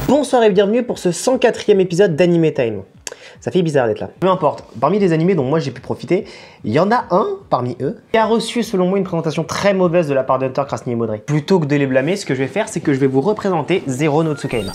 Bonsoir et bienvenue pour ce 104e épisode d'Anime Time. Ça fait bizarre d'être là. Peu importe, parmi les animés dont moi j'ai pu profiter, il y en a un parmi eux qui a reçu selon moi une présentation très mauvaise de la part d'Hunter Krasny et Modry. Plutôt que de les blâmer, ce que je vais faire, c'est que je vais vous représenter Zero no Tsukaima.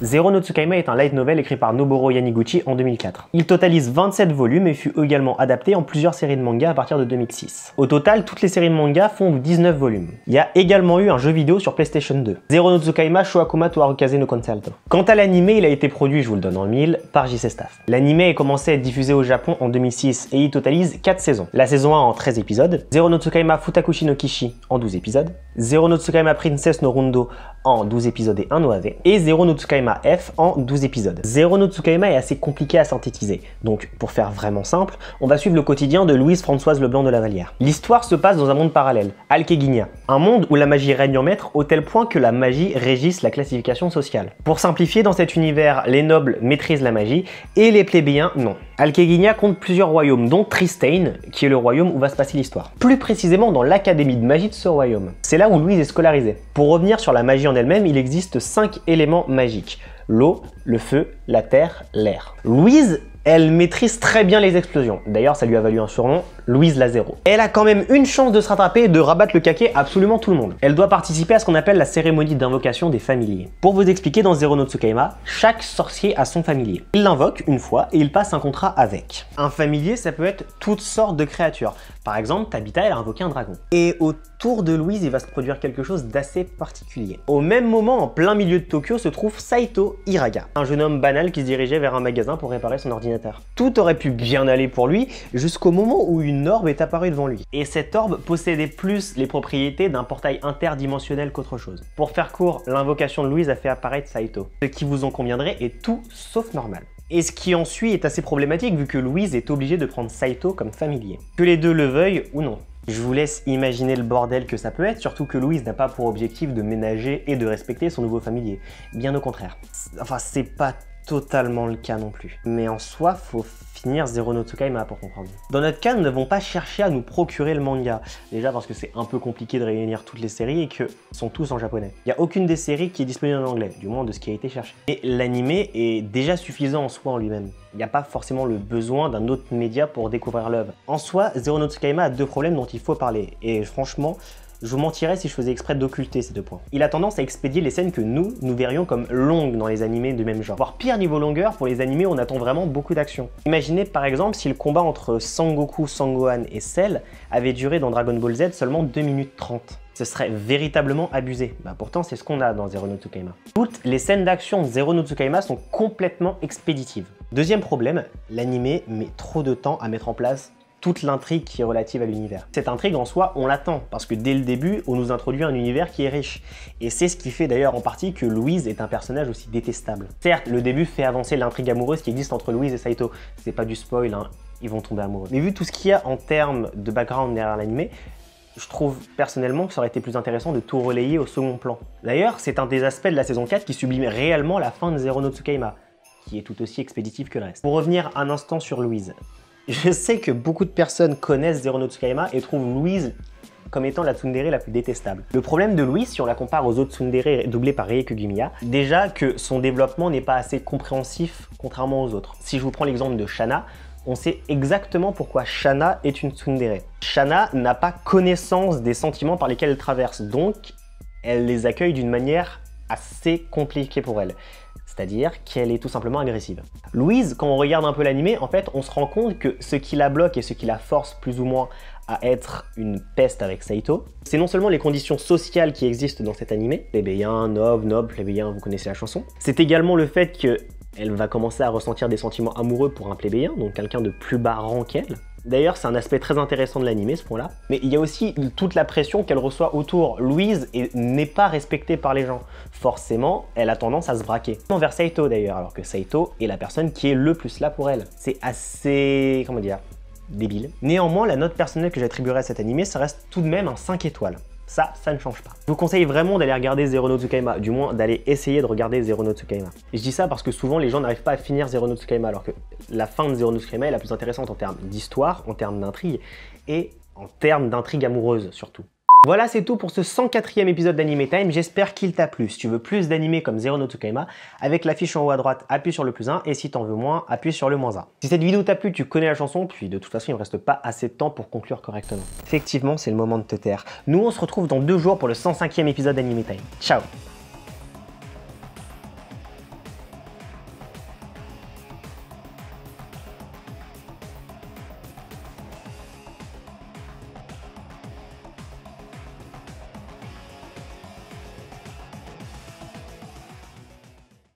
Zero no Tsukaima est un light novel écrit par Noboru Yaniguchi en 2004. Il totalise 27 volumes et fut également adapté en plusieurs séries de manga à partir de 2006. Au total, toutes les séries de manga font 19 volumes. Il y a également eu un jeu vidéo sur PlayStation 2, Zero no Tsukaima Shoakuma to Harukaze no Concerto. Quant à l'anime, il a été produit, je vous le donne en mille, par JC Staff. L'anime a commencé à être diffusé au Japon en 2006 et il totalise 4 saisons. La saison 1 en 13 épisodes, Zero no Tsukaima Futakushi no Kishi en 12 épisodes, Zero no Tsukaima Princess no Rundo en 12 épisodes et 1 OAV, et Zero no Tsukaima F en 12 épisodes. Zero no Tsukaima est assez compliqué à synthétiser, donc pour faire vraiment simple, on va suivre le quotidien de Louise Françoise Leblanc de la Vallière. L'histoire se passe dans un monde parallèle, Alkeguinia, un monde où la magie règne en maître au tel point que la magie régisse la classification sociale. Pour simplifier, dans cet univers, les nobles maîtrisent la magie et les plébéiens non. Alkeguinia compte plusieurs royaumes, dont Tristane, qui est le royaume où va se passer l'histoire. Plus précisément dans l'académie de magie de ce royaume. C'est là où Louise est scolarisée. Pour revenir sur la magie en elle-même, il existe 5 éléments magiques. L'eau, le feu, la terre, l'air. Louise, elle maîtrise très bien les explosions. D'ailleurs, ça lui a valu un surnom, Louise la Zéro. Elle a quand même une chance de se rattraper et de rabattre le caquet à absolument tout le monde. Elle doit participer à ce qu'on appelle la cérémonie d'invocation des familiers. Pour vous expliquer, dans Zero no Tsukaima, chaque sorcier a son familier. Il l'invoque une fois et il passe un contrat avec. Un familier, ça peut être toutes sortes de créatures. Par exemple, Tabitha, elle a invoqué un dragon. Et autour de Louise, il va se produire quelque chose d'assez particulier. Au même moment, en plein milieu de Tokyo, se trouve Saito Hiraga, un jeune homme banal qui se dirigeait vers un magasin pour réparer son ordinateur. Tout aurait pu bien aller pour lui, jusqu'au moment où une orbe est apparue devant lui. Et cette orbe possédait plus les propriétés d'un portail interdimensionnel qu'autre chose. Pour faire court, l'invocation de Louise a fait apparaître Saito, ce qui vous en conviendrait est tout sauf normal. Et ce qui en suit est assez problématique vu que Louise est obligée de prendre Saito comme familier. Que les deux le veuillent ou non. Je vous laisse imaginer le bordel que ça peut être, surtout que Louise n'a pas pour objectif de ménager et de respecter son nouveau familier. Bien au contraire. Enfin, c'est pas totalement le cas non plus. Mais en soi, faut finir Zero no Tsukaima pour comprendre. Dans notre cas, nous n'avons pas cherché à nous procurer le manga. Déjà parce que c'est un peu compliqué de réunir toutes les séries et que sont tous en japonais. Il n'y a aucune des séries qui est disponible en anglais, du moins de ce qui a été cherché. Et l'animé est déjà suffisant en soi en lui-même. Il n'y a pas forcément le besoin d'un autre média pour découvrir l'œuvre. En soi, Zero no Tsukaima a 2 problèmes dont il faut parler. Et franchement, je vous mentirais si je faisais exprès d'occulter ces 2 points. Il a tendance à expédier les scènes que nous verrions comme longues dans les animés du même genre. Voire pire niveau longueur, pour les animés, on attend vraiment beaucoup d'action. Imaginez par exemple si le combat entre Sangoku, Sangohan et Cell avait duré dans Dragon Ball Z seulement 2 minutes 30. Ce serait véritablement abusé. Pourtant, c'est ce qu'on a dans Zero no Tsukaima. Toutes les scènes d'action de Zero no Tsukaima sont complètement expéditives. Deuxième problème, l'animé met trop de temps à mettre en place toute l'intrigue qui est relative à l'univers. Cette intrigue en soi, on l'attend, parce que dès le début, on nous introduit un univers qui est riche. Et c'est ce qui fait d'ailleurs en partie que Louise est un personnage aussi détestable. Certes, le début fait avancer l'intrigue amoureuse qui existe entre Louise et Saito. C'est pas du spoil, hein, ils vont tomber amoureux. Mais vu tout ce qu'il y a en termes de background derrière l'animé, je trouve personnellement que ça aurait été plus intéressant de tout relayer au second plan. D'ailleurs, c'est un des aspects de la saison 4 qui sublime réellement la fin de Zero no Tsukaima, qui est tout aussi expéditif que le reste. Pour revenir un instant sur Louise, je sais que beaucoup de personnes connaissent Zero no Tsukaima et trouvent Louise comme étant la tsundere la plus détestable. Le problème de Louise, si on la compare aux autres tsundere doublées par Rieki Gimiya, déjà que son développement n'est pas assez compréhensif contrairement aux autres. Si je vous prends l'exemple de Shana, on sait exactement pourquoi Shana est une tsundere. Shana n'a pas connaissance des sentiments par lesquels elle traverse, donc elle les accueille d'une manière assez compliquée pour elle. C'est-à-dire qu'elle est tout simplement agressive. Louise, quand on regarde un peu l'animé, en fait, on se rend compte que ce qui la bloque et ce qui la force plus ou moins à être une peste avec Saito, c'est non seulement les conditions sociales qui existent dans cet animé, plébéien, noble, plébéien, vous connaissez la chanson, c'est également le fait que elle va commencer à ressentir des sentiments amoureux pour un plébéien, donc quelqu'un de plus bas rang qu'elle. D'ailleurs, c'est un aspect très intéressant de l'anime, ce point-là. Mais il y a aussi toute la pression qu'elle reçoit autour. Louise n'est pas respectée par les gens. Forcément, elle a tendance à se braquer. Envers Saito d'ailleurs, alors que Saito est la personne qui est le plus là pour elle. C'est assez... comment dire, débile. Néanmoins, la note personnelle que j'attribuerai à cet animé, ça reste tout de même un 5 étoiles. Ça ne change pas. Je vous conseille vraiment d'aller regarder Zero no Tsukaima, du moins d'aller essayer de regarder Zero no Tsukaima. Et je dis ça parce que souvent les gens n'arrivent pas à finir Zero no Tsukaima, alors que la fin de Zero no Tsukaima est la plus intéressante en termes d'histoire, en termes d'intrigue, et en termes d'intrigue amoureuse surtout. Voilà, c'est tout pour ce 104e épisode d'Anime Time, j'espère qu'il t'a plu. Si tu veux plus d'animés comme Zero no Tsukaima, avec l'affiche en haut à droite, appuie sur le +1, et si t'en veux moins, appuie sur le -1. Si cette vidéo t'a plu, tu connais la chanson, puis de toute façon, il ne reste pas assez de temps pour conclure correctement. Effectivement, c'est le moment de te taire. Nous, on se retrouve dans 2 jours pour le 105e épisode d'Anime Time. Ciao!